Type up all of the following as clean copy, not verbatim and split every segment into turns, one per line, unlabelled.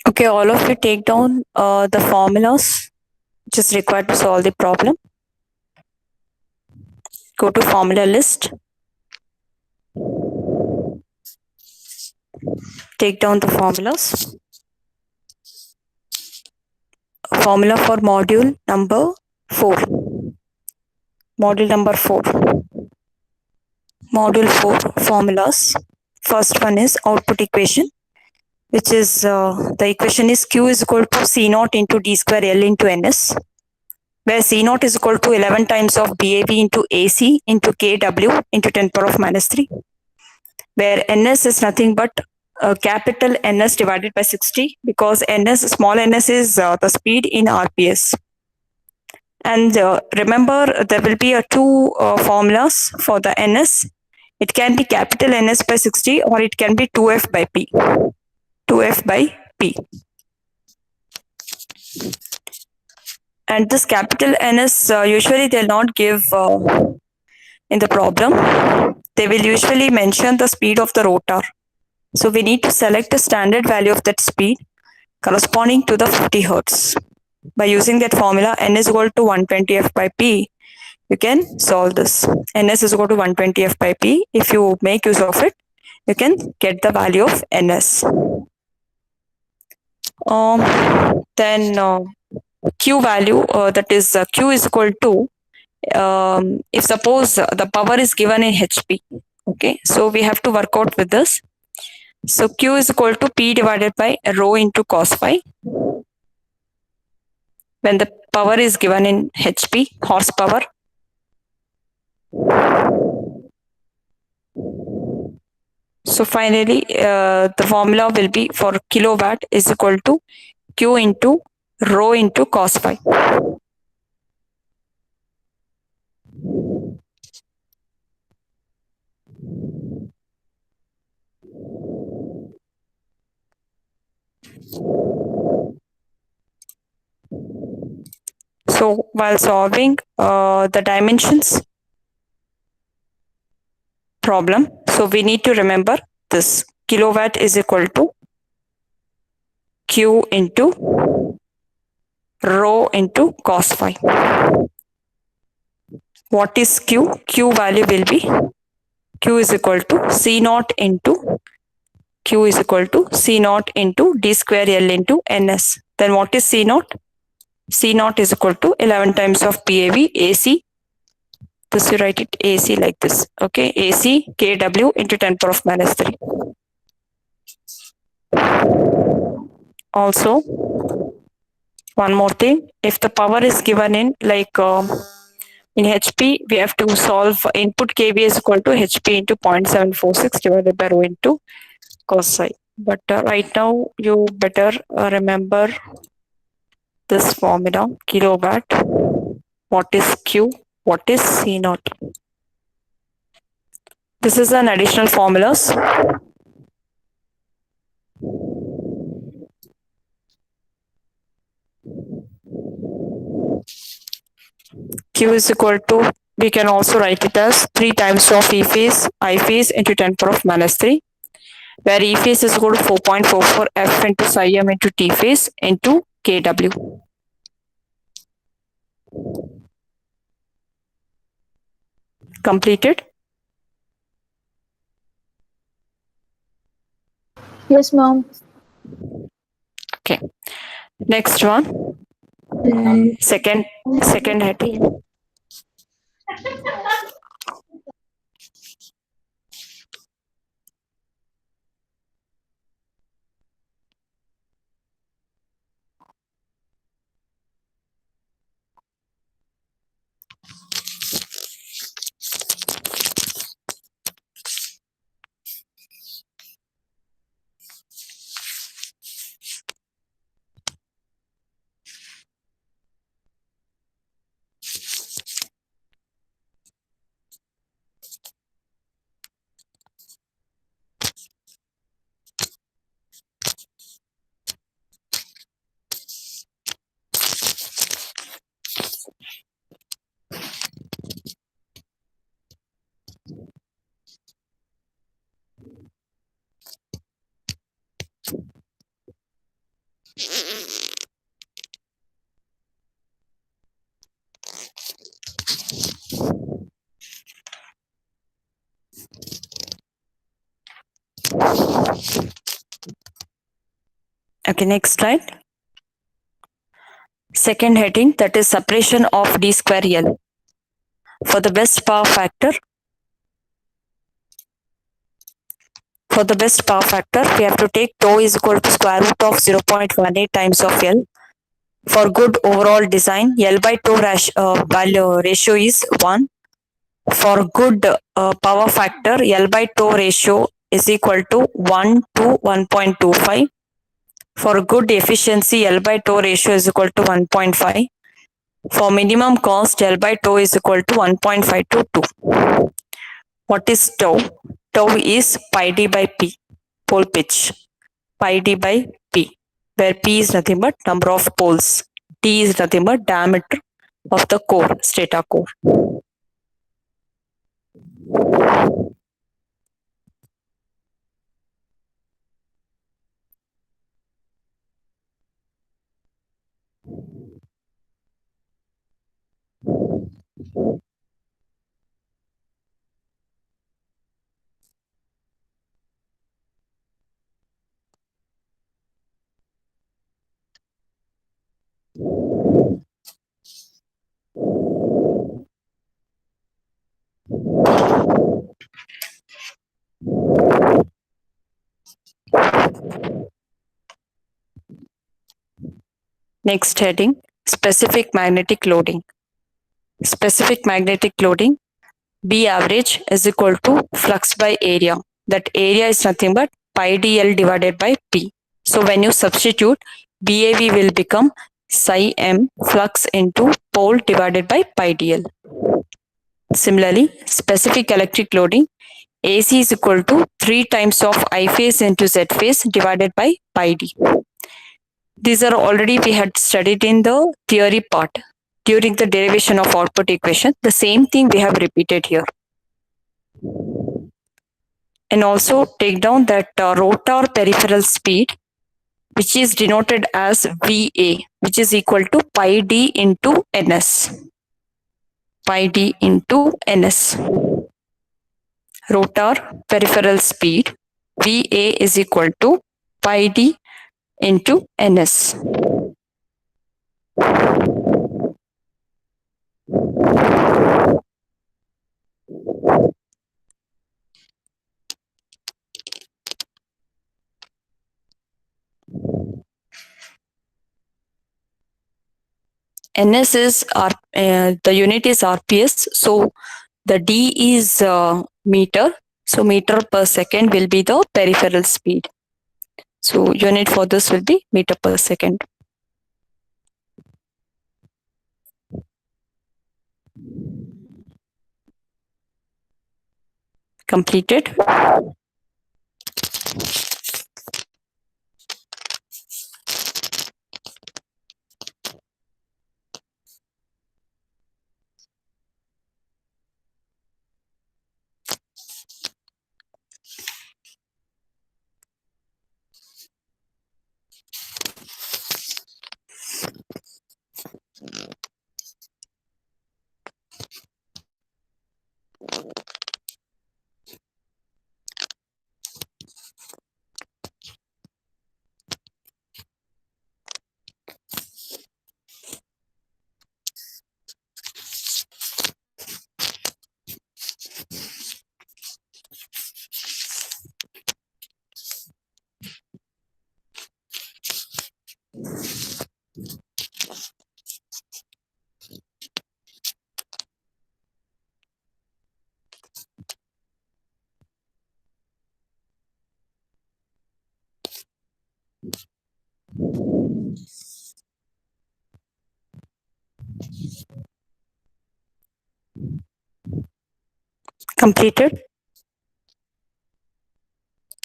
Okay, all of you take down the formulas which is required to solve the problem. Go to formula list. Take down the formulas. Formula for module number 4. Module number 4. Module 4 formulas. First one is output equation, which is the equation is Q is equal to C naught into D square L into NS, where C naught is equal to 11 times of BAV into AC into KW into 10 power of minus 3, where NS is nothing but capital NS divided by 60, because small ns is the speed in RPS. And remember, there will be two formulas for the NS. It can be capital NS by 60 or it can be 2F by P. 2F by P. And this capital NS, usually they'll not give in the problem. They will usually mention the speed of the rotor. So we need to select a standard value of that speed corresponding to the 50 Hertz. By using that formula, N is equal to 120 F by P, you can solve this. NS is equal to 120 F by P. If you make use of it, you can get the value of NS. Then Q value, that is Q is equal to, if suppose the power is given in HP, okay, so we have to work out with this. So Q is equal to P divided by rho into cos phi. When the power is given in HP, horsepower. So finally, the formula will be for kilowatt is equal to Q into rho into cos phi. So while solving the dimensions problem, so we need to remember this: kilowatt is equal to Q into rho into cos phi. What is Q? Q value will be Q is equal to C naught into Q is equal to C naught into D square L into NS. Then what is C naught? C naught is equal to 11 times of PAV AC. This you write it AC like this. Okay, AC KW into 10 power of minus 3. Also, one more thing, if the power is given in like in HP, we have to solve input kV is equal to HP into 0.746 divided by rho into cos psi. But right now, you better remember this formula: kilowatt, what is Q, what is C naught. This is an additional formulas. Q is equal to, we can also write it as 3 times of E phase, I phase into 10 power of minus 3, where E phase is equal to 4.44 F into psi m into T phase into KW. Completed?
Yes, ma'am.
Okay. Next one. Second heading. Okay, next slide. Second heading, that is separation of D square L. For the best power factor, we have to take tau is equal to square root of 0.18 times of L. For good overall design, L by tau value ratio is 1. For good power factor, L by tau ratio is equal to 1 to 1.25. For good efficiency, L by tau ratio is equal to 1.5. For minimum cost, L by tau is equal to 1.5 to 2. What is tau? Tau is pi d by p, pole pitch. Pi d by p, where p is nothing but number of poles. D is nothing but diameter of the core, stator core. Next heading, specific magnetic loading. Specific magnetic loading, B average is equal to flux by area. That area is nothing but pi dl divided by P. So when you substitute, BAV will become psi m flux into pole divided by pi dl. Similarly, specific electric loading, AC is equal to 3 times of I phase into Z phase divided by pi d. These are already we had studied in the theory part during the derivation of output equation. The same thing we have repeated here. And also take down that rotor peripheral speed, which is denoted as VA, which is equal to pi d into ns. Pi d into ns. Rotor peripheral speed, VA is equal to pi d into ns. Ns is the unit is RPS, so the D is meter, so meter per second will be the peripheral speed. So unit for this will be meter per second. Completed. Completed.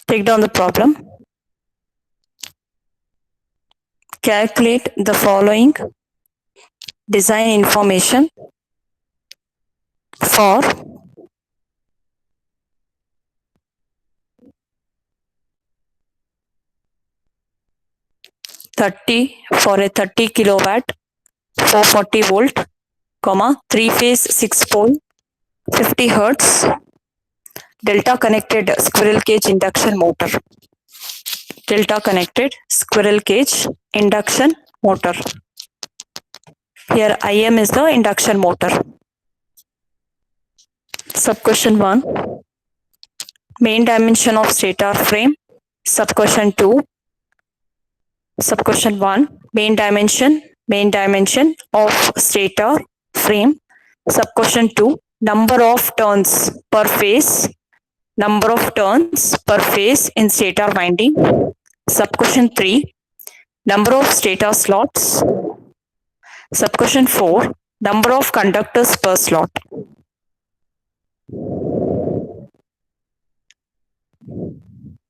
Take down the problem. Calculate the following design information for for a 30 kilowatt 440 volt, 3 phase 6 pole 50 hertz delta connected squirrel cage induction motor. Delta connected squirrel cage induction motor. Here IM is the induction motor. Sub-question 1. Main dimension of stator frame. Sub-question 2. Sub-question 1. Main dimension of stator frame. Sub-question 2. Number of turns per phase. Number of turns per phase in stator winding. Sub-question 3. Number of stator slots. Sub-question 4. Number of conductors per slot.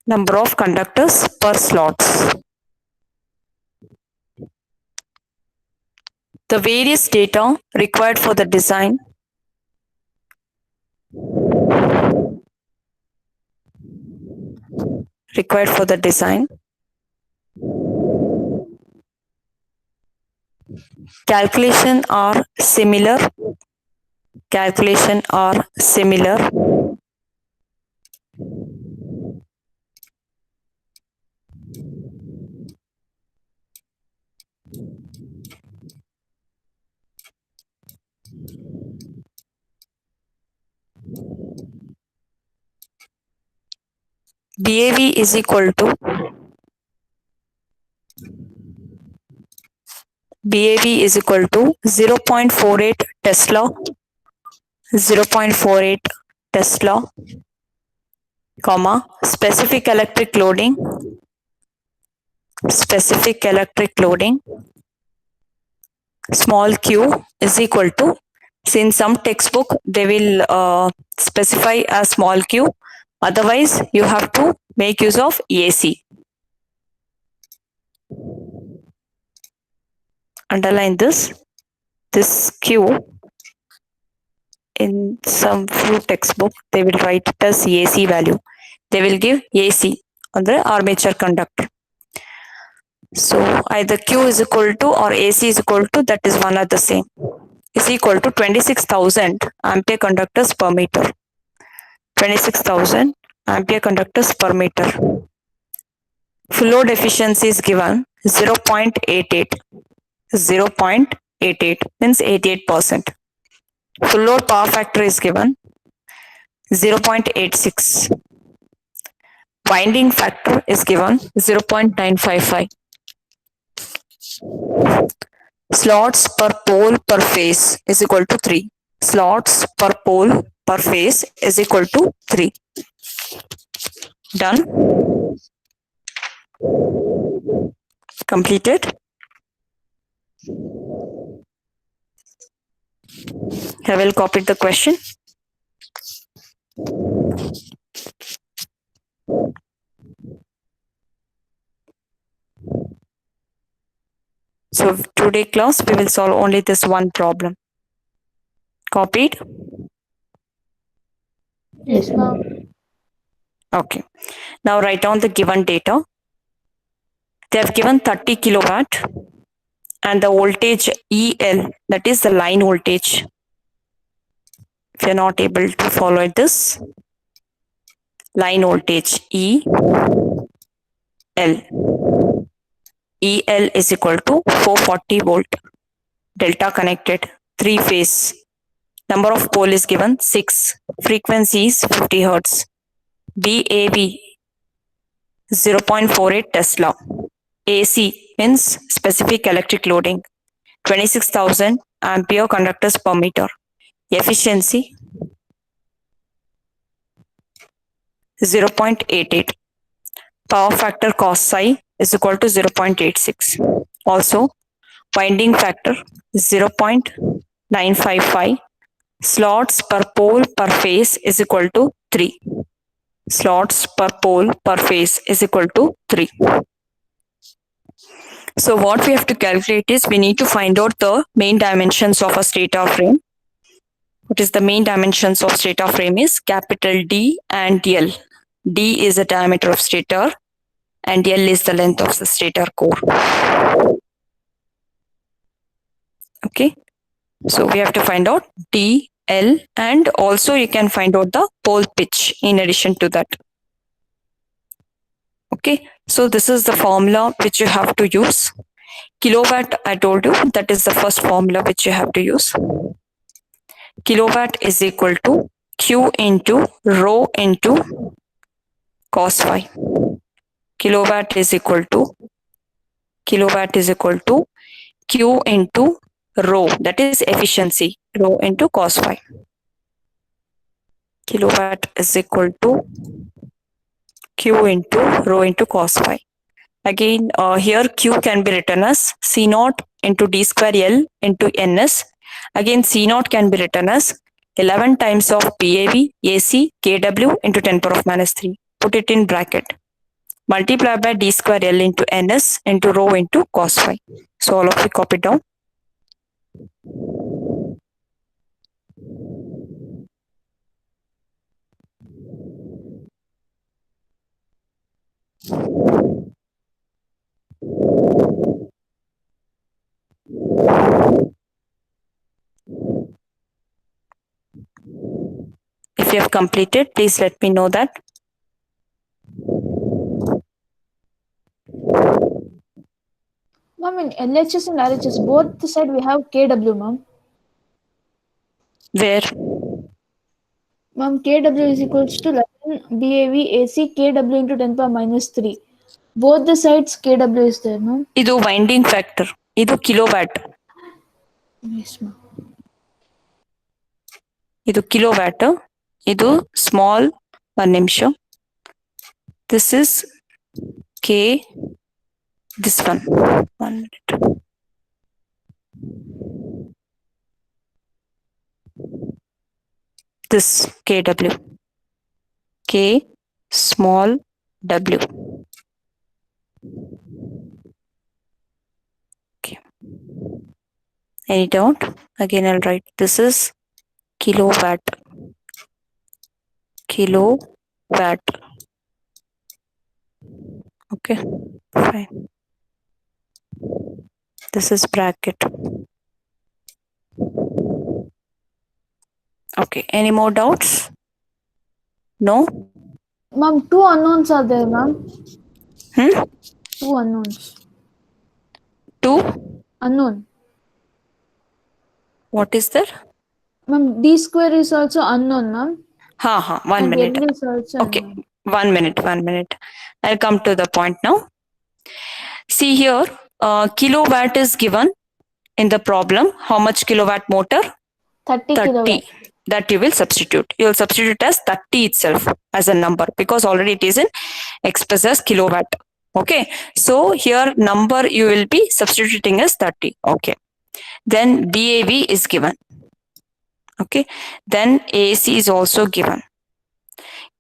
Number of conductors per slots. The various data required for the design. Calculation are similar. BAV is equal to BAV is equal to 0.48 Tesla, 0.48 Tesla, comma, specific electric loading, small q is equal to, so in some textbook they will specify a small q, otherwise you have to make use of AC. Underline this q, in some few textbook they will write it as AC value. They will give AC on the armature conductor. So either Q is equal to or AC is equal to, that is one are the same, is equal to 26,000 ampere conductors per meter. 26,000 ampere conductors per meter. Full load efficiency is given 0.88. 0.88 means 88%. Full load power factor is given 0.86. Winding factor is given 0.955. Slots per pole per phase is equal to 3. Slots per pole per phase is equal to 3. Done. Completed. I will copy the question. So today class we will solve only this one problem. Copied?
Yes, ma'am.
Okay. Now write down the given data. They have given 30 kilowatt and the voltage EL, that is the line voltage. If you are not able to follow this, line voltage EL. EL is equal to 440 volt. Delta connected, 3 phase. Number of pole is given 6. Frequency is 50 Hertz. BAV 0.48 Tesla. AC means specific electric loading. 26,000 ampere conductors per meter. Efficiency 0.88. Power factor cos psi is equal to 0.86. Also, winding factor 0.955. Slots per pole per phase is equal to 3. Slots per pole per phase is equal to 3. So what we have to calculate is we need to find out the main dimensions of a stator frame. What is the main dimensions of stator frame is capital D and L. D is the diameter of stator and L is the length of the stator core. Okay. So we have to find out D, L, and also you can find out the pole pitch in addition to that. Okay, so this is the formula which you have to use. Kilowatt, I told you, that is the first formula which you have to use. Kilowatt is equal to Q into rho into cos phi. Kilowatt is equal to Q into rho, that is efficiency, rho into cos phi. Kilowatt is equal to Q into rho into cos phi. Again, here Q can be written as C naught into D square L into NS. Again, C naught can be written as 11 times of PAV AC kW into 10 power of minus 3. Put it in bracket. Multiply by D square L into NS into rho into cos phi. So all of you copy down. If you have completed, please let me know that.
Ma'am, in LHS and RHS, both the side we have KW, ma'am.
Where?
Ma'am, KW is equals to 11 BAV AC KW into 10 power minus 3. Both the sides KW is there, ma'am.
Idu winding factor. Idu kilowatt.
Yes, ma'am.
Idu kilowatt. Idu small 1 ನಿಮಿಷ. This is K. This one. 1 minute. This KW. K small w. Okay. Any doubt? Again, I'll write this is kilowatt. Kilowatt. Okay, fine. This is bracket. Okay, any more doubts? No?
Ma'am, two unknowns are there, ma'am.
Hmm?
Two unknowns.
Two?
Unknown.
What is there?
Ma'am, D square is also unknown, ma'am.
Ha, 1
And
minute.
N is also
Okay,
unknown.
1 minute, 1 minute. I'll come to the point now. See here, kilowatt is given in the problem. How much kilowatt motor?
30 kilowatt.
That you will substitute. You will substitute as 30 itself as a number because already it is in expressed as kilowatt. Okay. So here number you will be substituting as 30. Okay. Then BAV is given. Okay. Then AC is also given.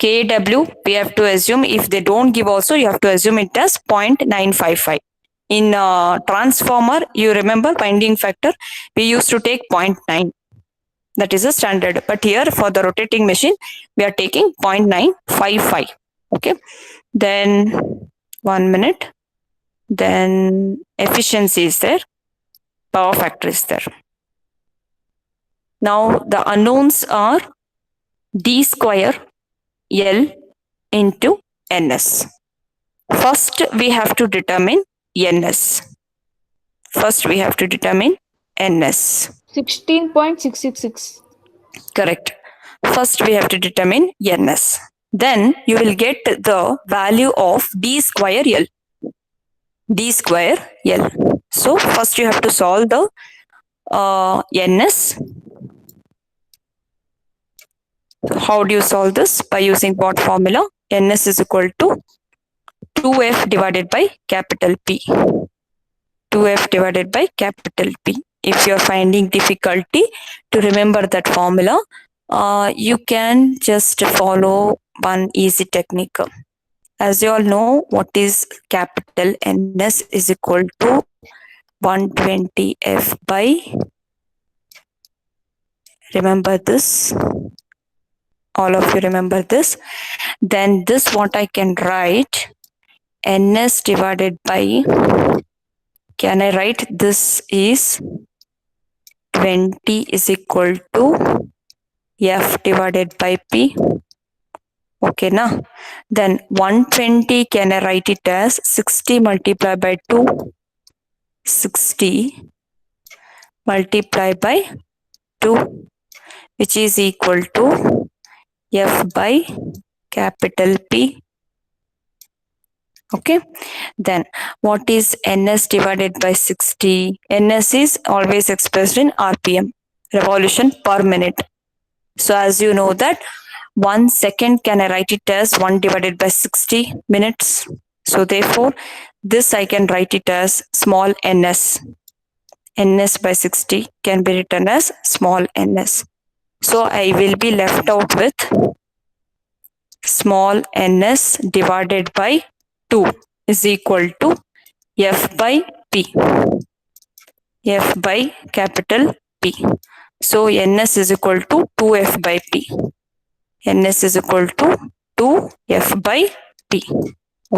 KW, we have to assume, if they don't give also, you have to assume it as 0.955. In transformer, you remember winding factor, we used to take 0.9. That is a standard. But here for the rotating machine, we are taking 0.955. Okay. Then 1 minute. Then efficiency is there. Power factor is there. Now the unknowns are D square L into NS. First, we have to determine NS. First, we have to determine NS.
16.666.
Correct. First, we have to determine NS. Then you will get the value of D square L. D square L. So first you have to solve the NS. How do you solve this? By using what formula? NS is equal to 2F divided by capital P. 2F divided by capital P. If you are finding difficulty to remember that formula, you can just follow one easy technique. As you all know, what is capital NS is equal to 120F by, remember this, all of you remember this. Then this what I can write, NS divided by, can I write this is 20 is equal to F divided by P. Okay, now then 120, can I write it as 60 multiplied by 2? 60 multiplied by 2, which is equal to F by capital P. Okay, then what is Ns divided by 60? Ns is always expressed in RPM, revolution per minute. So as you know that 1 second, can I write it as 1 divided by 60 minutes? So therefore this I can write it as small ns. Ns by 60 can be written as small ns. So I will be left out with small ns divided by 2 is equal to F by P. F by capital P. So ns is equal to 2F by P. Ns is equal to 2F by P.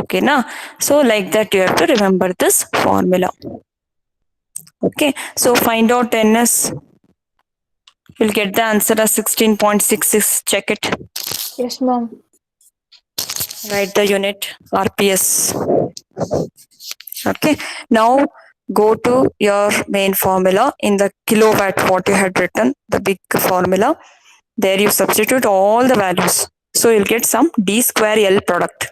Okay, now so like that you have to remember this formula. Okay, so find out ns. You'll get the answer as 16.66. Check it.
Yes, ma'am.
Write the unit RPS. Okay, now go to your main formula in the kilowatt, what you had written, the big formula. There you substitute all the values. So you'll get some D square L product.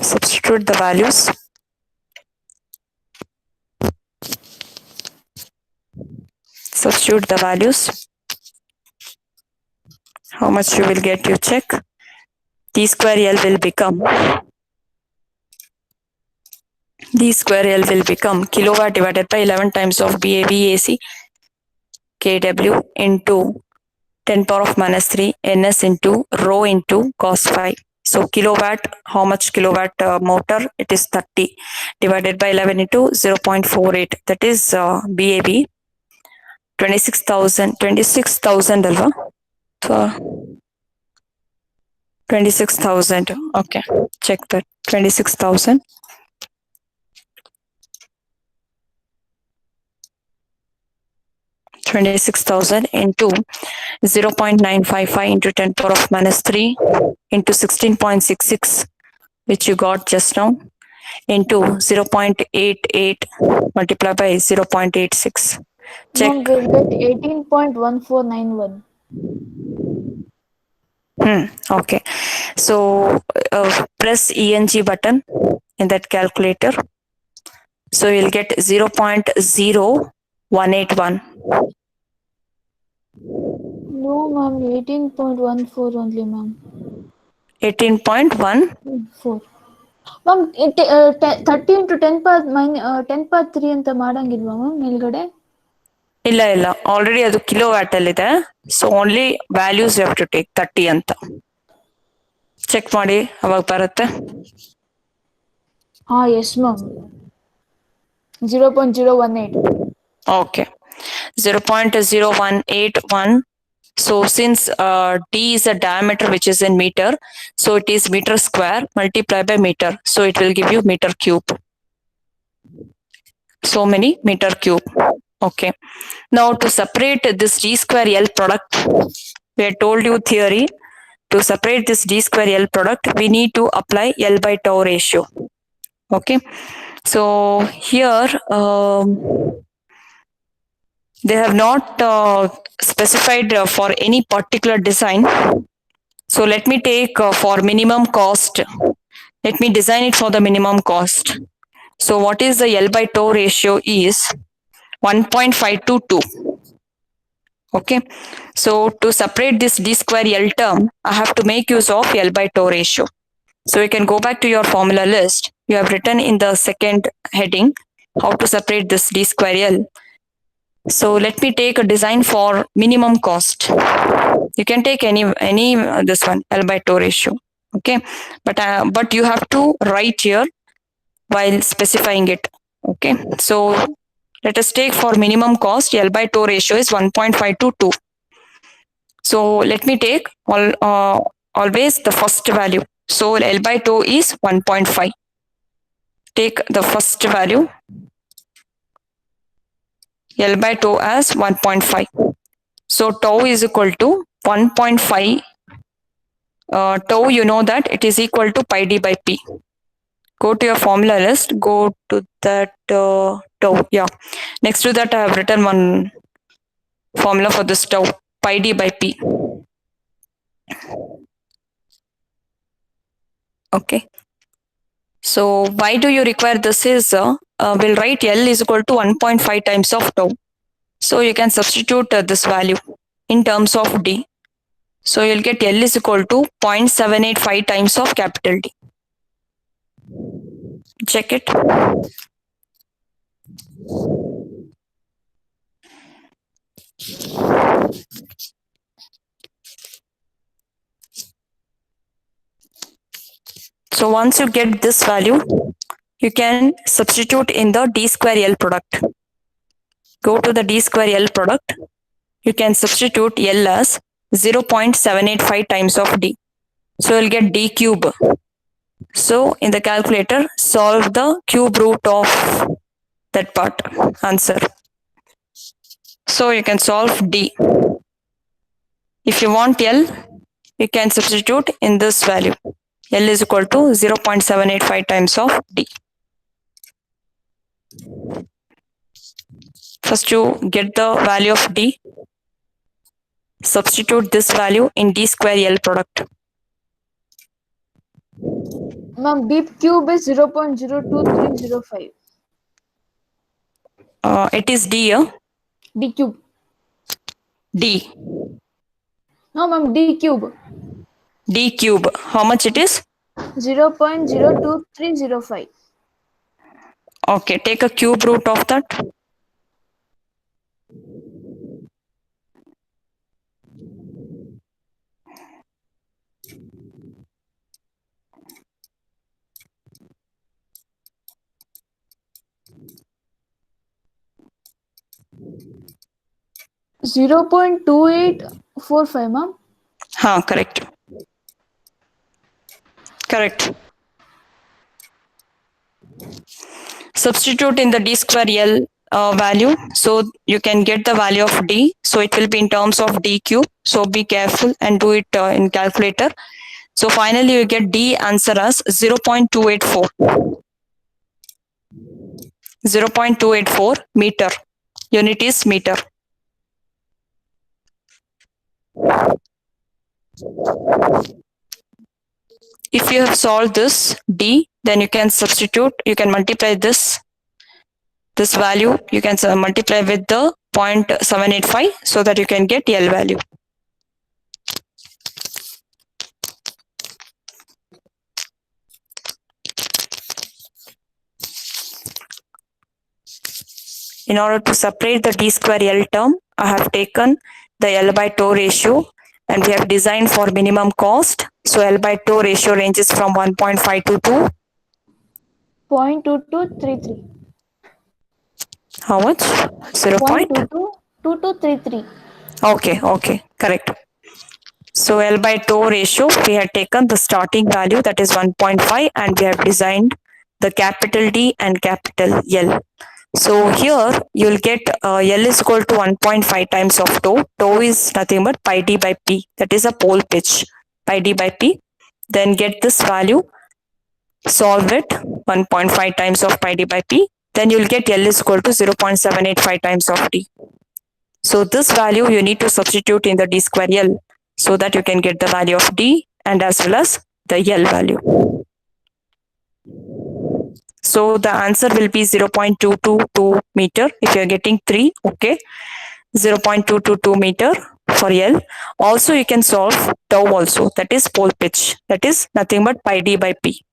Substitute the values. Substitute the values. How much you will get, you check. D square L will become kilowatt divided by 11 times of BAV/AC kW into 10 power of minus 3 ns into rho into cos phi. So kilowatt, how much kilowatt motor? It is 30 divided by 11 into 0.48. That is BAV 26,000 alva. So 26,000. Okay, check that. 26,000. 26,000 into 0.955 into 10 power of minus 3 into 16.66, which you got just now, into 0.88 multiplied by 0.86. Check.
Mom, we'll get 18.1491.
Okay. So press ENG button in that calculator. So you'll get 0.0181.
No, ma'am, 18.14 only, ma'am.
18.1.
4. Ma'am, 30 into 10 power 3 ಅಂತ ಮಾಡಂಗಿಲ್ವಾ ma'am ಮೇಲ್ಗಡೆ?
ಇಲ್ಲ already ಅದು kilo watt ಅಲ್ಲಿ ಇದೆ. So only values you have to take 30 ಅಂತ check ಮಾಡಿ, ಅವಾಗ ಬರುತ್ತೆ.
Yes ma'am. 0.018.
Okay, 0.0181. So since d is a diameter which is in meter, so it is meter square multiplied by meter. So it will give you meter cube. So many meter cube. Okay. Now to separate this d square L product, we had told you theory. To separate this d square L product, we need to apply L by tau ratio. Okay. So here they have not specified for any particular design. So let me take for minimum cost. Let me design it for the minimum cost. So what is the L by tau ratio is 1.522. Okay. So to separate this d square L term, I have to make use of L by tau ratio. So you can go back to your formula list. You have written in the second heading how to separate this d square L. So let me take a design for minimum cost. You can take any this one, L by tau ratio. Okay, but you have to write here while specifying it. Okay, so let us take for minimum cost, L by tau ratio is 1.522. So let me take always the first value. So L by tau is 1.5. Take the first value. L by tau as 1.5. So tau is equal to 1.5. Tau, you know that it is equal to pi d by p. Go to your formula list, go to that tau. Yeah. Next to that, I have written one formula for this tau, pi d by p. Okay. So why do you require this is, we'll write L is equal to 1.5 times of tau. So you can substitute this value in terms of D. So you'll get L is equal to 0.785 times of capital D. Check it. So once you get this value, you can substitute in the D square L product. Go to the D square L product. You can substitute L as 0.785 times of D. So you'll get D cube. So in the calculator, solve the cube root of that part answer. So you can solve D. If you want L, you can substitute in this value. L is equal to 0.785 times of D. First you get the value of D. Substitute this value in D square L product.
Ma'am, D cube is 0.02305.
It is D,
D cube.
D.
No, ma'am, D cube.
D cube. How much it is?
0.02305.
Okay, take a cube root of that.
Zero 0.2845, ma'am.
Correct. Correct. Substitute in the D square L value. So you can get the value of D. So it will be in terms of D cube. So be careful and do it in calculator. So finally you get D answer as 0.284. 0.284 meter. Unit is meter. If you have solved this D, then you can substitute, you can multiply this value, you can multiply with the 0.785 so that you can get L value. In order to separate the D square L term, I have taken the L by tau ratio and we have designed for minimum cost. So L by tau ratio ranges from 1.5 to 2.
0.2233.
How much? 0.
0.2233.
Okay, correct. So L by tau ratio, we had taken the starting value that is 1.5 and we have designed the capital D and capital L. So here you'll get L is equal to 1.5 times of tau. Tau is nothing but pi d by p. That is a pole pitch. Pi d by p. Then get this value. Solve it. 1.5 times of pi d by p. Then you'll get L is equal to 0.785 times of d. So this value you need to substitute in the D square L so that you can get the value of D and as well as the L value. So the answer will be 0.222 meter if you are getting 3. Okay. 0.222 meter for L. Also you can solve tau also, that is pole pitch. That is nothing but pi d by p.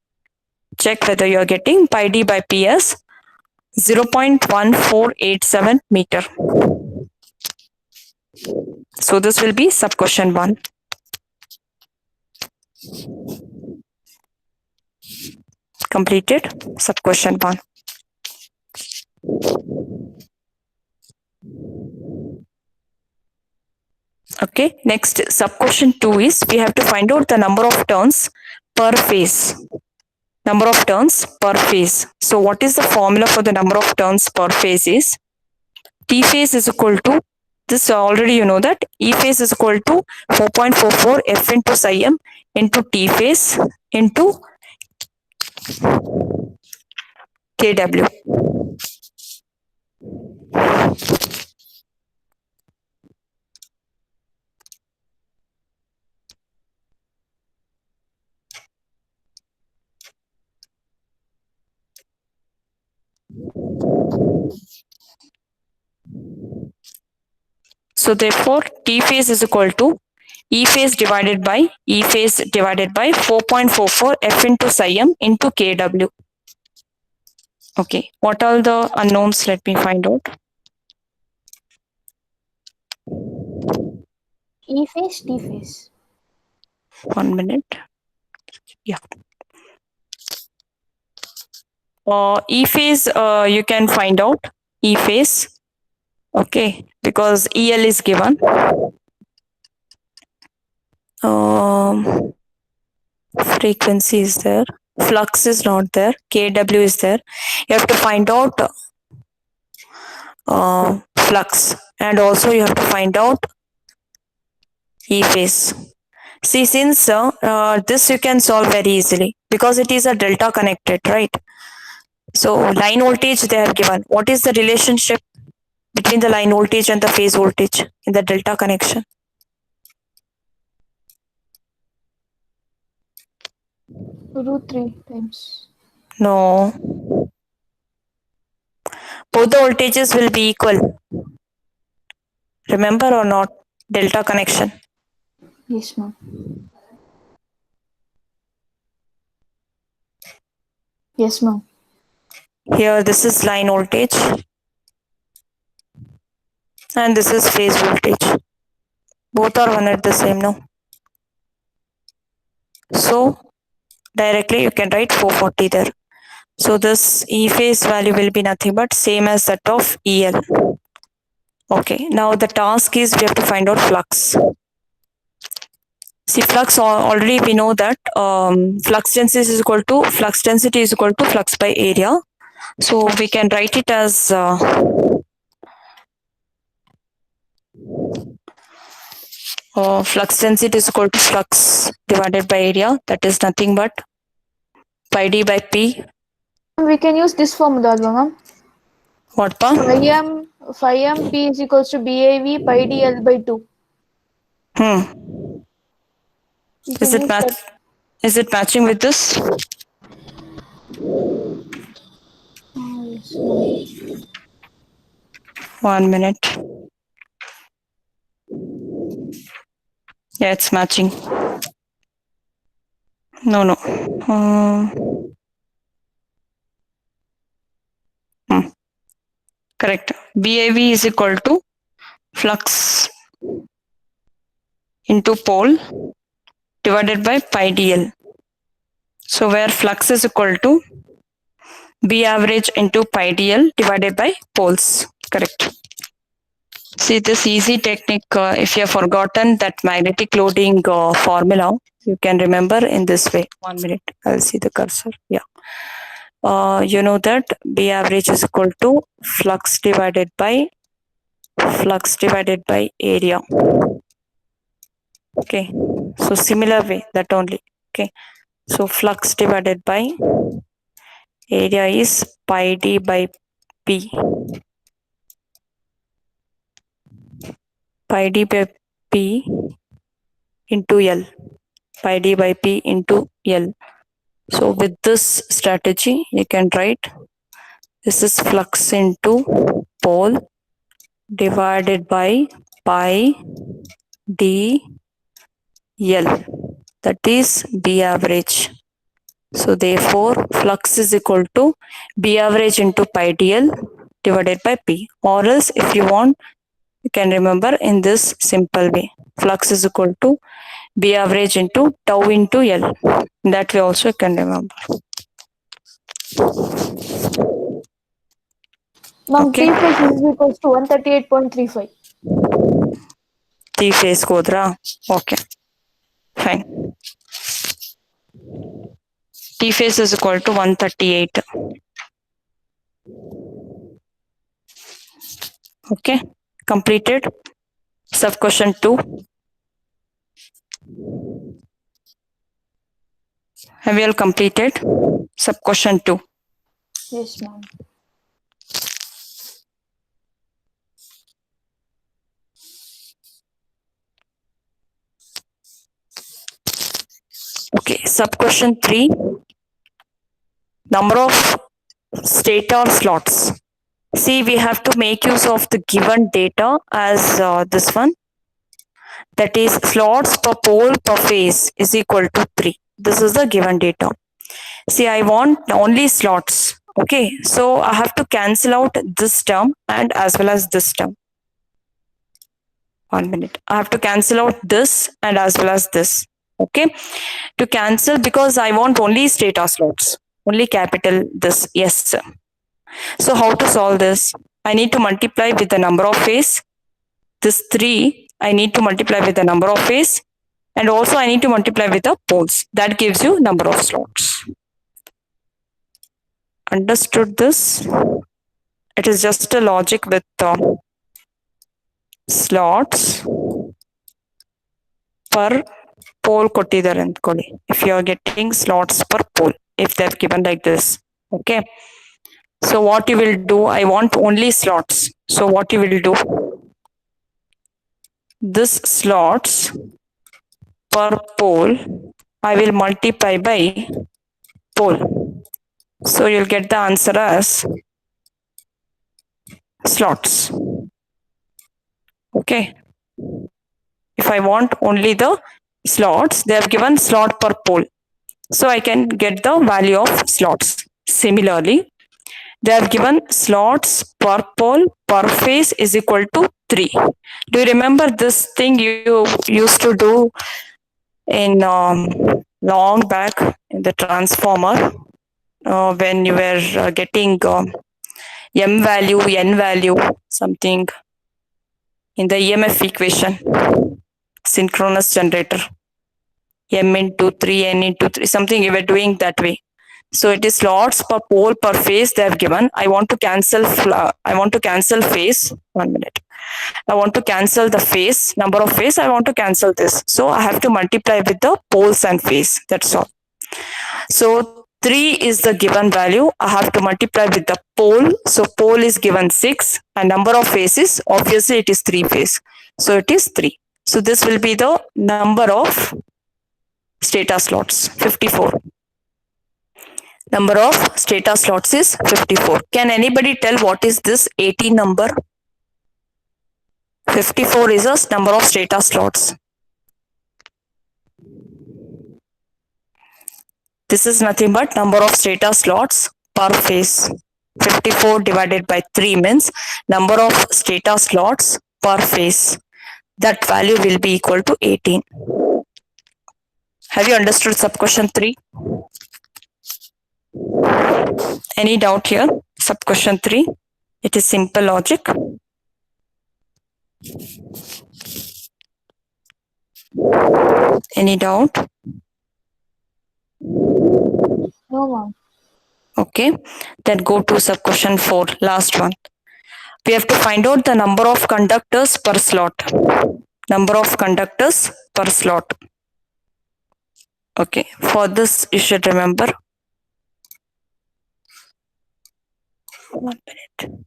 Check whether you are getting pi d by p as 0.1487 meter. So this will be sub question 1. Completed sub question 1. Okay, next sub question 2 is we have to find out the number of turns per phase. Number of turns per phase. So what is the formula for the number of turns per phase is T phase is equal to, this already you know that, E phase is equal to 4.44 F into psi m into T phase into kW. So therefore T phase is equal to E phase divided by 4.44 F into psi m into kW. Okay, what are the unknowns? Let me find out.
E phase, T phase.
1 minute. Yeah. E phase, you can find out E phase. Okay, because EL is given. Frequency is there. Flux is not there. kW is there. You have to find out flux, and also you have to find out E phase. See, since this you can solve very easily because it is a delta connected, right? So line voltage they have given. What is the relationship between the line voltage and the phase voltage in the delta connection?
√3 times.
No. Both the voltages will be equal. Remember or not? Delta connection.
Yes, ma'am. Yes, ma'am.
Here this is line voltage and this is phase voltage. Both are one at the same, no? So directly you can write 440 there. So this E phase value will be nothing but same as that of EL. Okay, now the task is we have to find out flux. See, flux already we know that flux density is equal to flux by area. So we can write it as flux density is equal to flux divided by area. That is nothing but pi d by p.
We can use this formula, ma'am.
What pa?
Phi m P is equals to BAV pi d L by 2. We
Is
can
it
use
match?
that.
Is it matching with this?
Yes, ma'am.
1 minute. Yeah, it's matching. No. Correct. BAV is equal to flux into pole divided by pi dl. So where flux is equal to B average into pi dl divided by poles. Correct. See this easy technique, if you have forgotten that magnetic loading formula, you can remember in this way. 1 minute, I'll see the cursor. Yeah. You know that B average is equal to flux divided by area. Okay, so similar way, that only. Okay, so flux divided by area is pi d by p. Pi d by p into L. Pi d by p into L. So with this strategy, you can write this is flux into pole divided by pi d L. That is B average. So therefore, flux is equal to B average into pi dl divided by P. Or else, if you want, you can remember in this simple way. Flux is equal to B average into tau into L. That way also you can remember.
Ma'am,
Okay.
T phase is equals to 138.35.
T phase kodra. Okay. Fine. T phase is equal to 138. Okay, completed. Sub question 2. Have you all completed? Sub question 2.
Yes, ma'am.
Okay, sub question 3. Number of stator slots. See, we have to make use of the given data as this one. That is, slots per pole per phase is equal to 3. This is the given data. See, I want only slots. Okay, so I have to cancel out this term and as well as this term. 1 minute. I have to cancel out this and as well as this. Okay, to cancel, because I want only stator slots, only capital this. Yes. So how to solve this? I need to multiply with the number of phase. This 3, I need to multiply with the number of phase, and also I need to multiply with the poles. That gives you number of slots. Understood this? It is just a logic with slots per pole ಕೊಟ್ಟಿದ್ದಾರೆ ಅಂದ್ಕೊಳ್ಳಿ. If you are getting slots per pole, if they have given like this. Okay, so what you will do, I want only slots. So what you will do, this slots per pole I will multiply by pole. So you'll get the answer as slots. Okay, if I want only the slots, they have given slot per pole, so I can get the value of slots. Similarly, they have given slots per pole per phase is equal to 3. Do you remember this thing you used to do in long back in the transformer, when you were getting m value, n value, something in the EMF equation, synchronous generator, m into 3, n into 3, something you were doing that way. So it is slots per pole per phase they have given. I want to cancel phase. 1 minute. I want to cancel the phase, number of phase. I want to cancel this. So I have to multiply with the poles and phase. That's all. So 3 is the given value. I have to multiply with the pole. So pole is given 6 and number of phases, obviously it is 3 phase. So it is 3. So this will be the number of stator slots, 54. Number of stator slots is 54. Can anybody tell what is this 18 number? 54 is a number of stator slots. This is nothing but number of stator slots per phase. 54 divided by 3 means number of stator slots per phase. That value will be equal to 18. Have you understood sub question 3? Any doubt here? Sub question 3. It is simple logic. Any doubt?
No, ma'am.
Okay, then go to sub question 4, last one. We have to find out the number of conductors per slot. Number of conductors per slot. Okay, for this you should remember. 1 minute.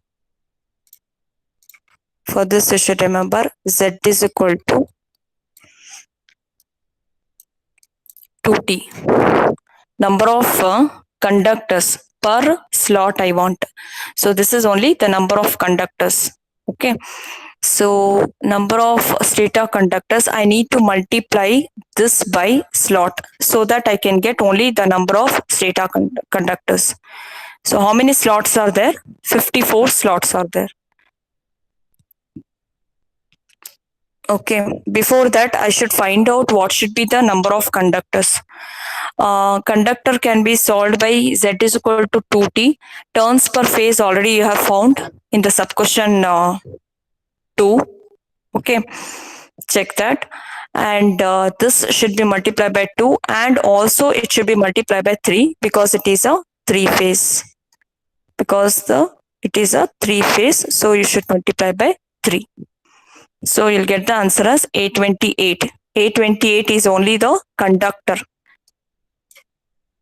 For this you should remember Z is equal to 2T. Number of conductors per slot I want. So this is only the number of conductors. Okay. So number of stator conductors, I need to multiply this by slot so that I can get only the number of stator conductors. So how many slots are there? 54 slots are there. Okay, before that I should find out what should be the number of conductors. Conductor can be solved by Z is equal to 2T. Turns per phase already you have found in the sub question 2. Okay, check that. And this should be multiplied by 2 and also it should be multiplied by 3 because it is a 3 phase. Because the It is a 3-phase, so you should multiply by 3. So you'll get the answer as 828. 828 is only the conductor.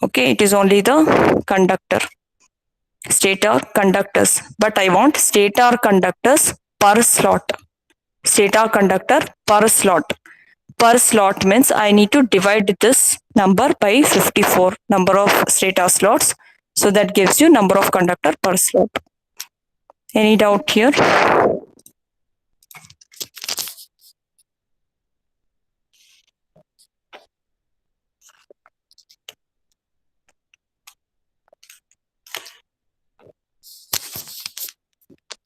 Okay, it is only the conductor. Stator conductors. But I want stator conductors per slot. Stator conductor per slot. Per slot means I need to divide this number by 54, number of stator slots. So that gives you number of conductor per slot. Any doubt here?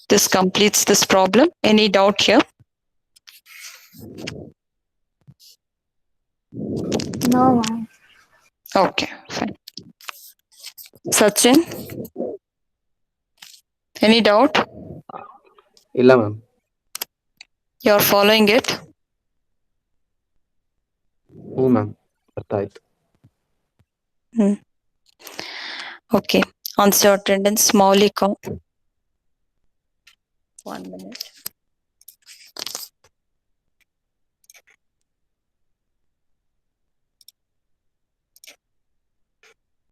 This completes this problem. Any doubt here?
No, ma'am.
Okay, fine. Sachin? Any doubt?
ಇಲ್ಲ ma'am.
You're following it?
ಹ್ಞೂ ma'am, ಅರ್ಥ ಆಯ್ತು.
Okay. Answer attendance Maulika. 1 minute.